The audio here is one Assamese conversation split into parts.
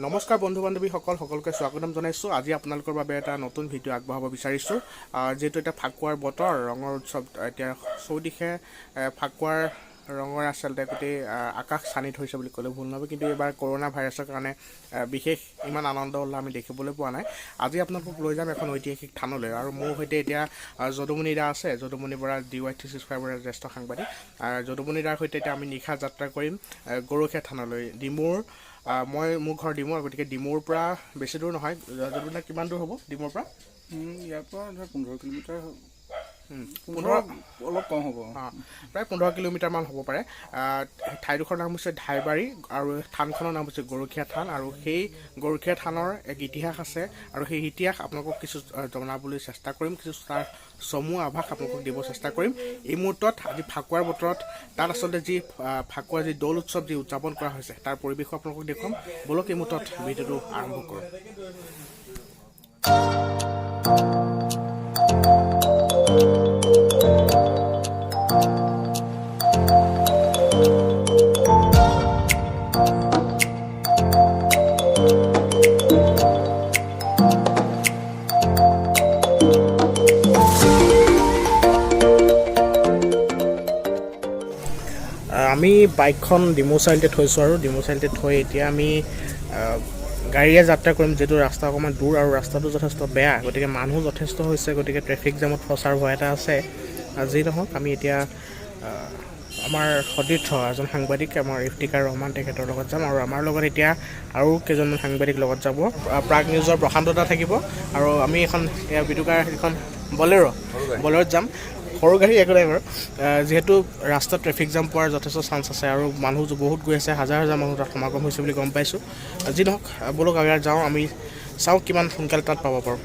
নমস্কাৰ বন্ধু বান্ধৱীসকল সকলোকে স্বাগতম জনাইছোঁ। আজি আপোনালোকৰ বাবে এটা নতুন ভিডিঅ' আগবঢ়াব বিচাৰিছোঁ। যিহেতু এতিয়া ফাকুৱাৰ বতৰ, ৰঙৰ উৎসৱ, এতিয়া চৌদিশে ফাকুৱাৰ ৰঙৰ আচলতে গোটেই আকাশ চানি ধৰিছে বুলি ক'লে ভুল নহ'ব। কিন্তু এইবাৰ কৰোণা ভাইৰাছৰ কাৰণে বিশেষ ইমান আনন্দ উল্লাহ আমি দেখিবলৈ পোৱা নাই। আজি আপোনালোকক লৈ যাম এখন ঐতিহাসিক থানলৈ, আৰু মোৰ সৈতে এতিয়া যদুমণি দা আছে। যদুমণি বৰা DY365 জ্যেষ্ঠ সাংবাদিক। যদুমণি দাৰ সৈতে এতিয়া আমি নিশা যাত্ৰা কৰিম গৰখীয়া থানলৈ। ডিমৌৰ মোৰ ঘৰ ডিমৌ, গতিকে ডিমৌৰ পৰা বেছি দূৰ নহয়। যদুমণি কিমান দূৰ হ'ব ডিমৌৰ পৰা? ইয়াৰ পৰা ধৰ 15 কিলোমিটাৰ, 15 অলপ কম হ'ব, প্ৰায় 15 কিলোমিটাৰমান হ'ব পাৰে। ঠাইডোখৰ নাম হৈছে ধাইবাৰী আৰু থানখনৰ নাম হৈছে গৰখীয়া থান। আৰু সেই গৰখীয়া থানৰ এক ইতিহাস আছে, আৰু সেই ইতিহাস আপোনালোকক কিছু জনাবলৈ চেষ্টা কৰিম, কিছু তাৰ চমু আভাস আপোনালোকক দিব চেষ্টা কৰিম। এই মুহূৰ্তত আজি ফাকুৱাৰ বতৰত তাত আচলতে যি ফাকুৱাৰ যি দৌল উৎসৱ যি উদযাপন কৰা হৈছে তাৰ পৰিৱেশো আপোনালোকক দেখুৱাম। বলক এই মুহূৰ্তত ভিডিঅ'টো আৰম্ভ কৰোঁ। আমি বাইকখন ডিমৌ চাৰিআলিতে থৈছোঁ, আৰু ডিমৌ চাৰিআলিতে থৈ এতিয়া আমি গাড়ীৰে যাত্ৰা কৰিম। যিহেতু ৰাস্তা অকণমান দূৰ আৰু ৰাস্তাটো যথেষ্ট বেয়া, গতিকে মানুহ যথেষ্ট হৈছে, গতিকে ট্ৰেফিক জামত ফচাৰ ভয় এটা আছে। যি নহওক, আমি এতিয়া আমাৰ সতীৰ্থ এজন সাংবাদিক, আমাৰ ইফতিকাৰ ৰহমান, তেখেতৰ লগত যাম। আৰু আমাৰ লগত এতিয়া আৰু কেইজনমান সাংবাদিক লগত যাব। প্ৰাগ নিউজৰ প্ৰশান্ত দা থাকিব, আৰু আমি এখন বিদুকাৰ এখন বলেৰত যাম। সৰু গাড়ী একো নাই বাৰু, যিহেতু ৰাস্তাত ট্ৰেফিক জাম পোৱাৰ যথেষ্ট চান্স আছে, আৰু মানুহ বহুত গৈ আছে, হাজাৰ হাজাৰ মানুহ তাত সমাগম হৈছে বুলি গম পাইছোঁ। যি নহওক, বলক আমি যাওঁ, আমি চাওঁ কিমান সোনকালে তাত পাব পাৰোঁ।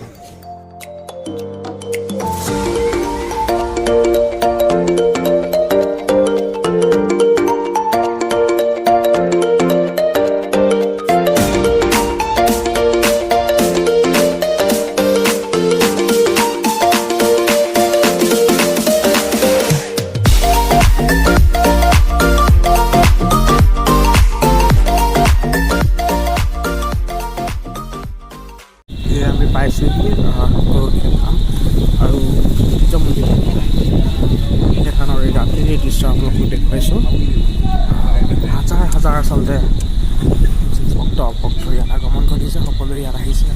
আমি পাইছোঁহি গৰখীয়া থান আৰু মন্দিৰ থানৰ এই ৰাতিৰ এই দৃশ্য আপোনালোকক দেখুৱাইছোঁ। হাজাৰ হাজাৰ আচলতে ভক্ত ইয়াত আগমন ঘটিছে, সকলোৱে ইয়াত আহিছে।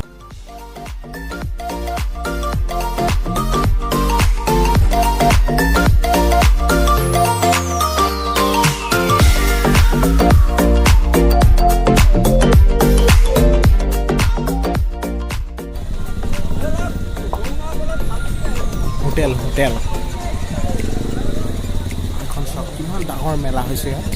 হোটেল এখন চাওক, কিমান ডাঙৰ মেলা হৈছে ইয়াত।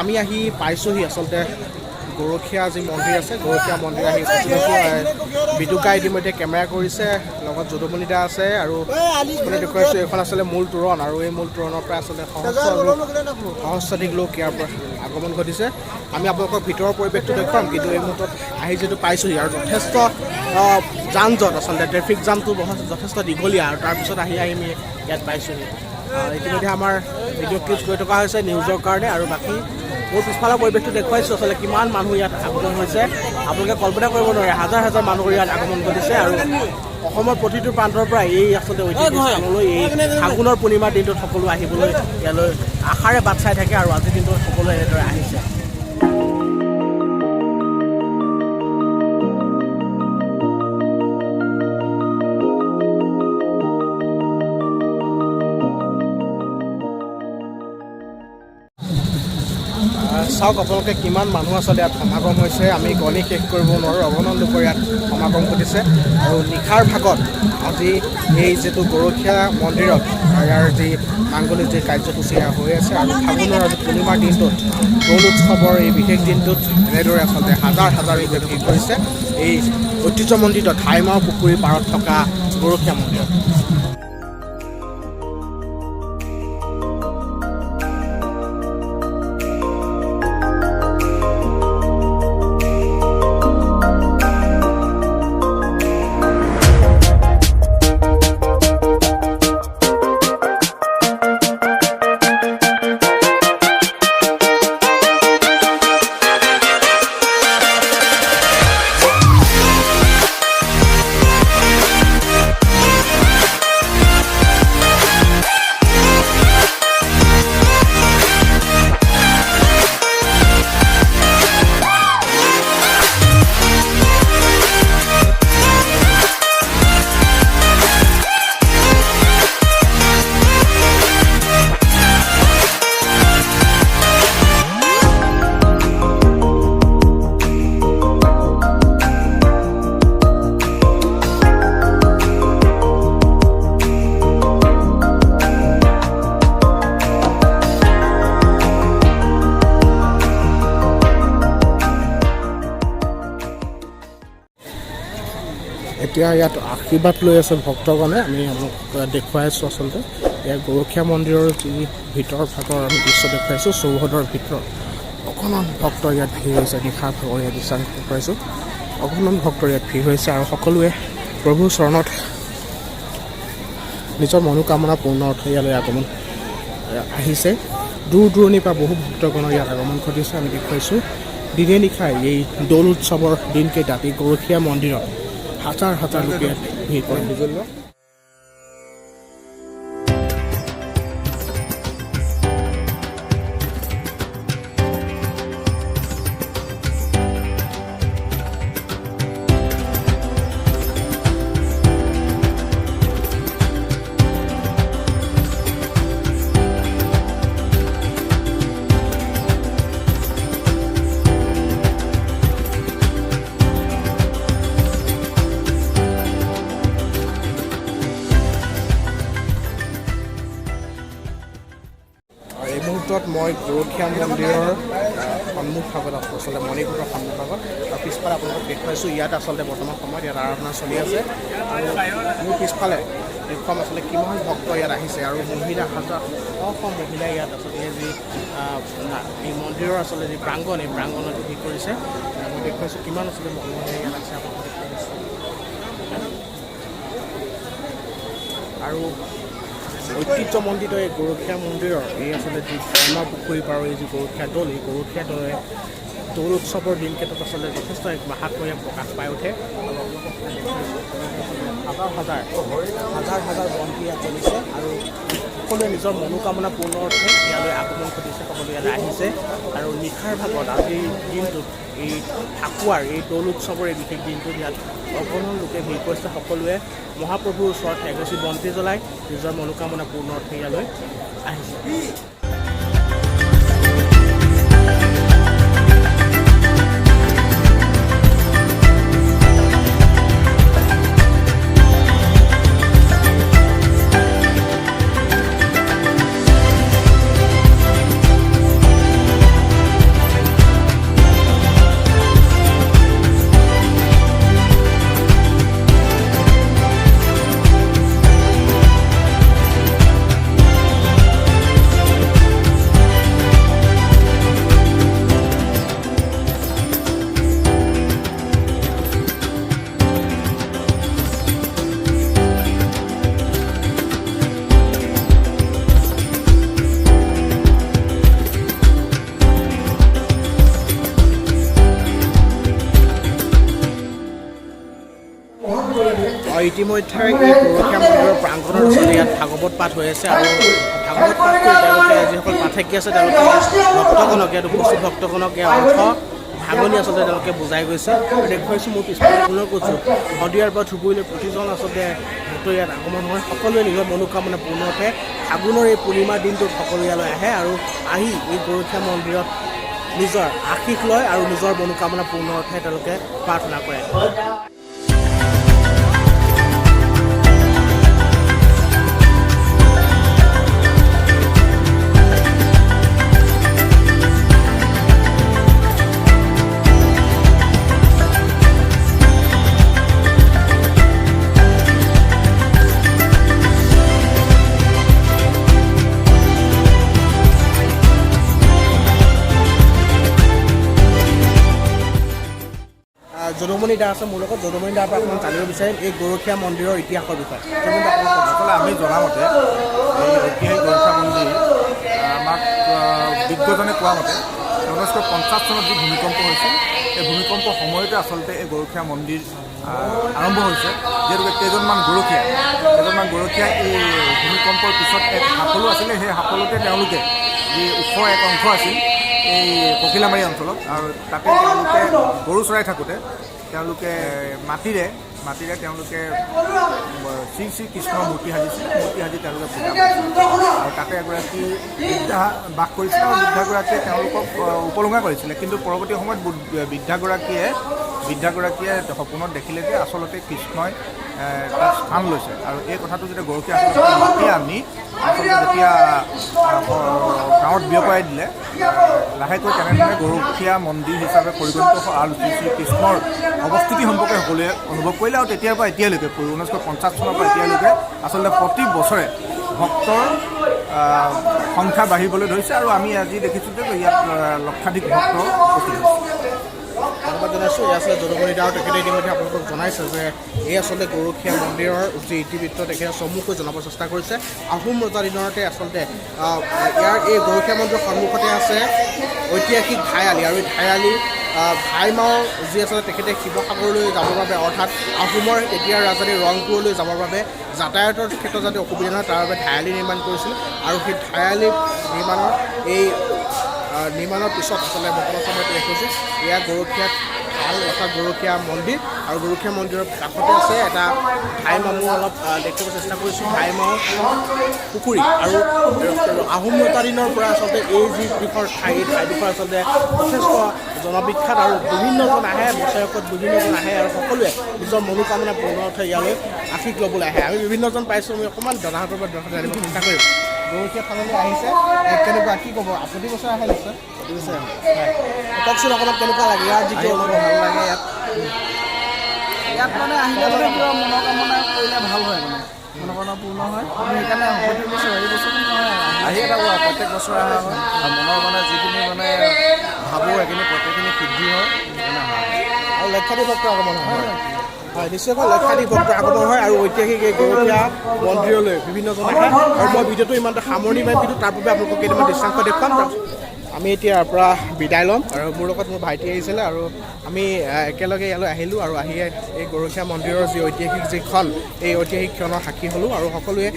আমি আহি পাইছোঁহি আচলতে গৰখীয়া যি মন্দিৰ আছে, গৰখীয়া মন্দিৰ আহি বিদুকা ইতিমধ্যে কেমেৰা কৰিছে, লগত যদুমণি দা আছে, আৰু দেখুৱাইছোঁ এইখন আচলতে মূল তোৰণ, আৰু এই মূল তোৰণৰ পৰা আচলতে সহস্ৰাধিক লোক ইয়াৰ পৰা আগমন ঘটিছে। আমি আপোনালোকৰ ভিতৰৰ পৰিৱেশটো দেখুৱাম, কিন্তু এই মুহূৰ্তত আহি যিহেতু পাইছোঁহি, আৰু যথেষ্ট যান জঁট, আচলতে ট্ৰেফিক জামটো যথেষ্ট দীঘলীয়া, আৰু তাৰপিছত আহি আমি ইয়াত পাইছোঁহি। ইতিমধ্যে আমাৰ ভিডিঅ' ক্লিপছ গৈ থকা হৈছে নিউজৰ কাৰণে, আৰু বাকী মোৰ পিছফালৰ পৰিৱেশটো দেখুৱাইছোঁ আচলতে কিমান মানুহ ইয়াত আগমন হৈছে। আপোনালোকে কল্পনা কৰিব নোৱাৰে, হাজাৰ হাজাৰ মানুহ ইয়াত আগমন ঘটিছে, আৰু অসমৰ প্ৰতিটো প্ৰান্তৰ পৰা এই আচলতে ঐতিহাসিক স্থানলৈ এই ফাগুনৰ পূৰ্ণিমাৰ দিনটোত সকলো আহিবলৈ ইয়ালৈ আশাৰে বাট চাই থাকে, আৰু আজিৰ দিনটোত সকলোৱে এনেদৰে আহিছে। চাওক আপোনালোকে কিমান মানুহ আচলতে ইয়াত সমাগম হৈছে আমি গণি শেষ কৰিব নোৱাৰোঁ অগণন লোকৰ ইয়াত সমাগম ঘটিছে আৰু নিশাৰ ভাগত আজি এই যিটো গৰখীয়া মন্দিৰত ইয়াৰ যি মাংগলিক যি কাৰ্যসূচী হৈ আছে আৰু ফাগুনৰ আজি পূৰ্ণিমাৰ দিনটোত দৌল উৎসৱৰ এই বিশেষ দিনটোত এনেদৰে আচলতে হাজাৰ হাজাৰ লোকে ভিৰ কৰিছে এই ঐতিহ্যমণ্ডিত ঠাইমাৰ পুখুৰীৰ পাৰত থকা গৰখীয়া মন্দিৰত এতিয়া ইয়াত আশীৰ্বাদ লৈ আছে ভক্তগণে আমি আমাক দেখুৱাই আছোঁ আচলতে ইয়াত গৰখীয়া মন্দিৰৰ যি ভিতৰ ভাগৰ আমি দৃশ্য দেখুৱাইছোঁ চৌহদৰ ভিতৰত অগণন ভক্ত ইয়াত ভিৰ হৈছে নিশা ভাগৰ ইয়াত দৃশ্য দেখুৱাইছোঁ অগণন ভক্তৰ ইয়াত ভিৰ হৈছে আৰু সকলোৱে প্ৰভুৰ চৰণত নিজৰ মনোকামনা পূৰ্ণ অৰ্থে ইয়ালৈ আগমন আহিছে দূৰ দূৰণিৰ পৰা বহু ভক্তগণৰ ইয়াত আগমন ঘটিছে আমি দেখুৱাইছোঁ দিনে নিশাই এই দৌল উৎসৱৰ দিনকেইটাত এই গৰখীয়া মন্দিৰত হাজাৰ হাজাৰ লোকে ভিৰ কৰে বুজিলোঁ মই গৰখীয়া মন্দিৰৰ সন্মুখ ভাগত আছোঁ আচলতে মণিকূটৰ সন্মুখ ভাগত আৰু পিছফালে আপোনালোকক দেখুৱাইছোঁ ইয়াত আচলতে বৰ্তমান সময়ত ইয়াত আৰাধনা চলি আছে আৰু মোৰ পিছফালে দেখুৱাম আচলতে কিমান ভক্ত ইয়াত আহিছে আৰু মহিলা হাজাৰ শ মহিলা ইয়াত আচলতে যি এই মন্দিৰৰ আচলতে যি প্ৰাংগণ এই প্ৰাংগণত ভিৰ কৰিছে মই দেখুৱাইছোঁ কিমান আচলতে মহিলা ইয়াত আছে আপোনালোকে দেখুৱাইছোঁ আৰু ঐতিহ্যমণ্ডিত এই গৰখীয়া মন্দিৰৰ এই আচলতে যি ঠাইমাৰ পুখুৰীৰ পাৰৰ এই যি গৰখীয়া দৌল এই গৰখীয়া দৌলে দৌল উৎসৱৰ দিনকেইটাত আচলতে যথেষ্ট এক মাহাত্ম্য প্ৰকাশ পাই উঠে আৰু হাজাৰ হাজাৰ বন্তি ইয়াত জ্বলিছে আৰু সকলোৱে নিজৰ মনোকামনা পূৰ্ণ অৰ্থে ইয়ালৈ আগমন ঘটিছে সকলোৱে ইয়ালৈ আহিছে আৰু নিশাৰ ভাগত আজিৰ দিনটোত এই ফাকুৱাৰ এই দৌল উৎসৱৰ এই বিশেষ দিনটোত ইয়াত অগণন লোকে ভিৰ কৰিছে সকলোৱে মহাপ্ৰভুৰ ওচৰত এগছি বন্তি জ্বলাই নিজৰ মনোকামনা পূৰ্ণ অৰ্থে ইয়ালৈ আহিছে ইতিমধ্যে এই গৰখীয়া মন্দিৰৰ প্ৰাংগণত আচলতে ইয়াত ভাগৱত পাঠ হৈ আছে আৰু ভাগৱত পাঠ কৰি তেওঁলোকে যিসকল পাঠক আছে তেওঁলোকে ভক্তগণক ইয়াত উপস্থিত ভক্তগণক ইয়াৰ অৰ্থ ভাগনি আচলতে তেওঁলোকে বুজাই গৈছে আৰু দেখুৱাইছোঁ মোৰ পিছফালে পুনৰ কৈছোঁ শদিয়াৰ পৰা ধুবুৰীলৈ প্ৰতিজন আচলতে ভক্ত ইয়াত আগমন হয় সকলোৱে নিজৰ মনোকামনা পূৰ্ণতে ফাগুনৰ এই পূৰ্ণিমাৰ দিনটোত সকলো ইয়ালৈ আহে আৰু আহি এই গৰখীয়া মন্দিৰত নিজৰ আশীষ লয় আৰু নিজৰ মনোকামনা পূৰ্ণ অৰ্থে তেওঁলোকে প্ৰাৰ্থনা কৰে। যদুমণি দা আছে মোৰ লগত। যদুমণি দাৰ পৰা অকণমান জানিব বিচাৰিম এই গৰখীয়া মন্দিৰৰ ইতিহাসৰ বিষয়ে। আচলতে আমি জনামতে এই ঐতিহাসিক গৰখীয়া মন্দিৰ আমাক বিজ্ঞজনে কোৱা মতে 1950 চনত যি ভূমিকম্প হৈছিল সেই ভূমিকম্পৰ সময়তে আচলতে এই গৰখীয়া মন্দিৰ আৰম্ভ হৈছে। যিহেতুকে কেইজনমান গৰখীয়া এই ভূমিকম্পৰ পিছত এক সাফলো আছিলে, সেই সাফলতে তেওঁলোকে যি ওখৰ এক অংশ আছিল এই ককিলামাৰী অঞ্চলত, আৰু তাতে তেওঁলোকে গৰু চৰাই থাকোঁতে তেওঁলোকে মাটিৰে তেওঁলোকে শ্ৰী শ্ৰী কৃষ্ণৰ মূৰ্তি সাজি তেওঁলোকে পূজা কৰিছিল। আৰু তাতে এগৰাকী বৃদ্ধা বাস কৰিছিলে আৰু বৃদ্ধাগৰাকীয়ে তেওঁলোকক উপলুঙা কৰিছিলে। কিন্তু পৰৱৰ্তী সময়ত বৃদ্ধাগৰাকীয়ে সপোনত দেখিলে যে আচলতে কৃষ্ণই তাত স্থান লৈছে। আৰু এই কথাটো যেতিয়া গৰখীয়া মাতি আনি আচলতে যেতিয়া গাঁৱত বিয়পাই দিলে, লাহেকৈ তেনেধৰণে গৰখীয়া মন্দিৰ হিচাপে পৰিগণিত আৰু শ্ৰী কৃষ্ণৰ অৱস্থিতি সম্পৰ্কে সকলোৱে অনুভৱ কৰিলে। আৰু তেতিয়াৰ পৰা এতিয়ালৈকে 1950 চনৰ পৰা এতিয়ালৈকে আচলতে প্ৰতি বছৰে ভক্তৰ সংখ্যা বাঢ়িবলৈ ধৰিছে। আৰু আমি আজি দেখিছোঁ যে ইয়াত লক্ষাধিক ভক্ত উপস্থিত হৈছে। ধন্যবাদ জনাইছোঁ। এই আচলতে যদুমণি দাও তেখেতে ইতিমধ্যে আপোনালোকক জনাইছে যে এই আচলতে গৰখীয়া মন্দিৰৰ যি ইতিবৃত্ত তেখেতে চমুকৈ জনাব চেষ্টা কৰিছে। আহোম ৰজা দিনতে আচলতে ইয়াৰ এই গৰখীয়া মন্দিৰৰ সন্মুখতে আছে ঐতিহাসিক ঘাইআলি, আৰু এই ঘাইআলি ঘাইমাও যি আচলতে তেখেতে শিৱসাগৰলৈ যাবৰ বাবে অৰ্থাৎ আহোমৰ এতিয়াৰ ৰাজধানী ৰংপুৰলৈ যাবৰ বাবে যাতায়াতৰ ক্ষেত্ৰত যাতে অসুবিধা নহয় তাৰ বাবে ঘাইআলি নিৰ্মাণ কৰিছিল। আৰু সেই ঘাইআলি নিৰ্মাণৰ পিছত আচলতে বৰ্তমান সময়ত দেখিছোঁ এয়া গৰখীয়াত ভাল অৰ্থাৎ গৰখীয়া মন্দিৰ, আৰু গৰখীয়া মন্দিৰৰ কাষতে আছে এটা ঘাইমামু অলপ দেখিব চেষ্টা কৰিছোঁ, ঘাইমাও পুখুৰী। আৰু আহোম ৰজা দিনৰ পৰা আচলতে এই যিডোখৰ ঠাইডোখৰ আচলতে যথেষ্ট জনবিখ্যাত, আৰু বিভিন্নজন আহে, বছৰেকত বিভিন্নজন আহে, আৰু সকলোৱে নিজৰ মনোকামনা পূৰ্ণ অৰ্থে ইয়ালৈ আশীষ ল'বলৈ আহে। আমি বিভিন্নজন পাইছোঁ, আমি অকণমান দাদাহঁতৰ পৰা জানিব চেষ্টা কৰিম। গৰখীয়া থানলৈ আহিছে, কেনেকুৱা কি ক'ব? প্ৰতি বছৰে আহে নিশ্চয়? প্ৰতি বছৰে আহে। কওকচোন অকণমান কেনেকুৱা লাগে ইয়াৰ যিটো অনুভৱ? ভাল লাগে ইয়াত মানে আহিলে মানে কিবা মনোকামনা কৰিলে ভাল হয়, মানে মনোকামনা পূৰ্ণ হয়। আমি সেইকাৰণে প্ৰতি বছৰ নহয় আহিয়ে থাকোঁ আৰু প্ৰত্যেক বছৰে অহা হয়। আৰু মনৰ মানে যিখিনি মানে ভাবোঁ সেইখিনি প্ৰত্যেকখিনি সিদ্ধি হয়, সেইকাৰণে অহা হয়। আৰু লক্ষাধিক ভক্ত আগমন হয়। হয়, নিশ্চয়কৈ লক্ষাধিক ভক্ত আগমন হয়। আৰু ঐতিহাসিক এই গৰখীয়া মন্দিৰলৈ বিভিন্নজন আহে। আৰু মই ভিডিঅ'টো ইমানটা সামৰণি মাৰিম, কিন্তু তাৰ বাবে আপোনালোকক কেইটামান দৃশ্যাংশ দেখুৱাম। আমি এতিয়া ইয়াৰ পৰা বিদায় ল'ম, আৰু মোৰ লগত মোৰ ভাইটি আহিছিলে, আৰু আমি একেলগে ইয়ালৈ আহিলোঁ, আৰু আহিয়ে এই গৰখীয়া মন্দিৰৰ যি ঐতিহাসিক যিখন এই ঐতিহাসিক ক্ষণৰ সাক্ষী হ'লোঁ, আৰু সকলোৱে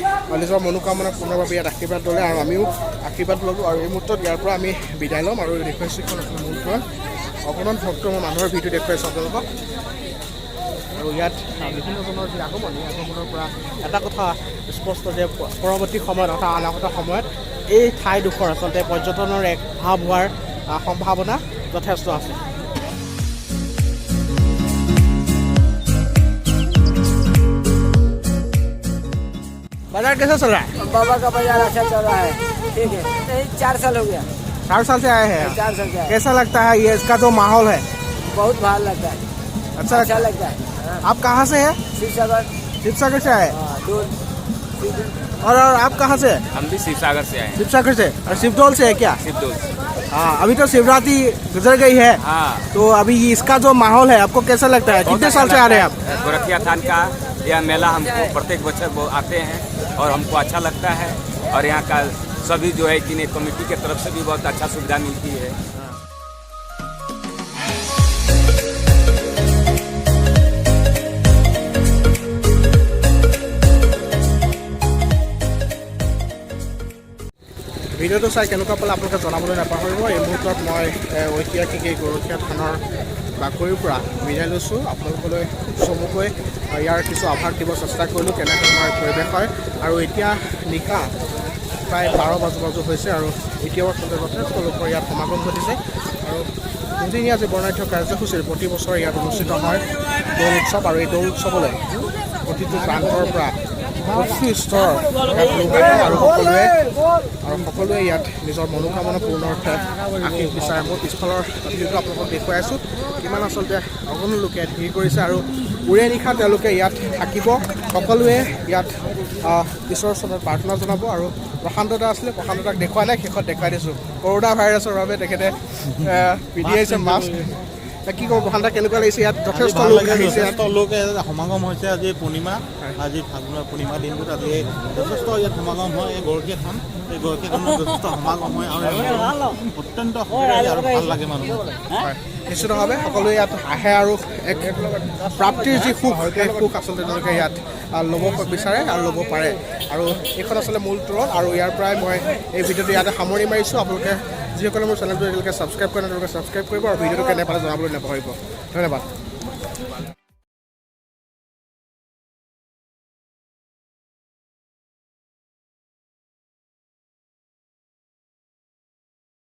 নিজৰ মনোকামনা পূৰ্ণভাৱে ইয়াত আশীৰ্বাদ ল'লে, আৰু আমিও আশীৰ্বাদ ল'লোঁ। আৰু এই মুহূৰ্তত ইয়াৰ পৰা আমি বিদায় ল'ম, আৰু দেখুৱাইছোঁ এখন মুহূৰ্ত অকণমান ভক্ত মই মানুহৰ ভিডিঅ' দেখুৱাইছোঁ আপোনালোকক। আৰু ইয়াত বিভিন্নজনৰ যি আগমন, এই আগমনৰ পৰা এটা কথা স্পষ্ট যে পৰৱৰ্তী সময়ত অৰ্থাৎ অনাগত সময়ত এই ঠাইডোখৰ আচলতে পৰ্যটনৰ এক হাব হোৱাৰ সম্ভাৱনা যথেষ্ট আছে। बाजार कैसा चल रहा है? बाबा का बाजार अच्छा चल रहा है, ठीक है। 4 साल हो गया। 4 साल से आए हैं? 4 साल से आए। कैसा लगता है ये इसका जो माहौल है? बहुत भार लगता है, अच्छा लगता है। आप कहाँ से हैं? शिवसागर से आए। और आप कहाँ से? हम भी शिवसागर से आए। शिवसागर से? और शिवदौल से है क्या? शिवदौल। हाँ, अभी तो शिवरात्रि गुजर गई है। हाँ, तो अभी इसका जो माहौल है आपको कैसा लगता है? कितने साल से आ रहे हैं आप? गोरखिया थान का यह मेला हमको प्रत्येक बच्चे आते हैं और हमको अच्छा लगता है। और यहाँ का सभी जो है कि कमेटी के तरफ से भी बहुत अच्छा सुविधा मिलती है। ভিডিঅ'টো চাই কেনেকুৱা পালে আপোনালোকে জনাবলৈ নাপাহৰিব। এই মুহূৰ্তত মই ঐতিহাসিক এই গৰখীয়া থানৰ বাকৰিৰ পৰা বিদায় লৈছোঁ। আপোনালোকলৈ চমুকৈ ইয়াৰ কিছু আভাস দিব চেষ্টা কৰিলোঁ কেনেধৰণৰ পৰিৱেশ হয়। আৰু এতিয়া নিশা প্ৰায় 12 বাজু হৈছে আৰু এতিয়াও আচলতে যথেষ্ট লোকৰ ইয়াত সমাগম ঘটিছে আৰু দুদিনীয়া যি বৰ্ণাঢ্য কাৰ্যসূচীৰ প্ৰতি বছৰে ইয়াত অনুষ্ঠিত হয় দৌল উৎসৱ আৰু এই দৌল উৎসৱলৈ প্ৰতিটো প্ৰান্তৰ পৰা প্ৰতিটো স্তৰৰ ইয়াত লোক আহে আৰু সকলোৱে ইয়াত নিজৰ মনোকামনা পূৰ্ণাৰ্থে আশীষ বিচাৰে মোৰ পিছফালৰ ভিডিঅ'টো আপোনালোকক দেখুৱাই আছোঁ কিমান আচলতে অগণন লোকে ইয়াত ভিৰ কৰিছে আৰু উৰে নিশা তেওঁলোকে ইয়াত থাকিব সকলোৱে ইয়াত ঈশ্বৰৰ ওচৰত প্ৰাৰ্থনা জনাব আৰু প্ৰশান্ত দা আছিলে প্ৰশান্ত দাক দেখুৱাই নাই শেষত দেখুৱাই দিছোঁ কৰোণা ভাইৰাছৰ বাবে তেখেতে পিন্ধি আহিছে মাস্ক কি ক'ব প্ৰশান্ত কেনেকুৱা লাগিছে ইয়াত যথেষ্ট লোক আহিছে যথেষ্ট লোকে সমাগম হৈছে আজি পূৰ্ণিমা আজি ফাগুনৰ পূৰ্ণিমা দিনটোত আজি যথেষ্ট ইয়াত সমাগম হয় এই গৰখীয়া থান এই গৰখীয়া থানত যথেষ্ট সমাগম হয় আৰু অত্যন্ত আৰু ভাল লাগে মানুহ নিশ্চিতভাৱে সকলোৱে ইয়াত আহে আৰু এক প্ৰাপ্তিৰ যি সুখ সেই সুখ আচলতে তেওঁলোকে ইয়াত ল'ব বিচাৰে আৰু ল'ব পাৰে আৰু এইখন আচলতে মূল তোৰণ আৰু ইয়াৰ পৰাই মই এই ভিডিঅ'টো ইয়াতে সামৰি মাৰিছোঁ আপোনালোকে যিসকলে মোৰ চেনেলটো এতিয়ালৈকে ছাবস্ক্ৰাইব কৰে তেওঁলোকে ছাবস্ক্ৰাইব কৰিব আৰু ভিডিঅ'টো কেনে পালে জনাবলৈ নাপাহৰিব ধন্যবাদ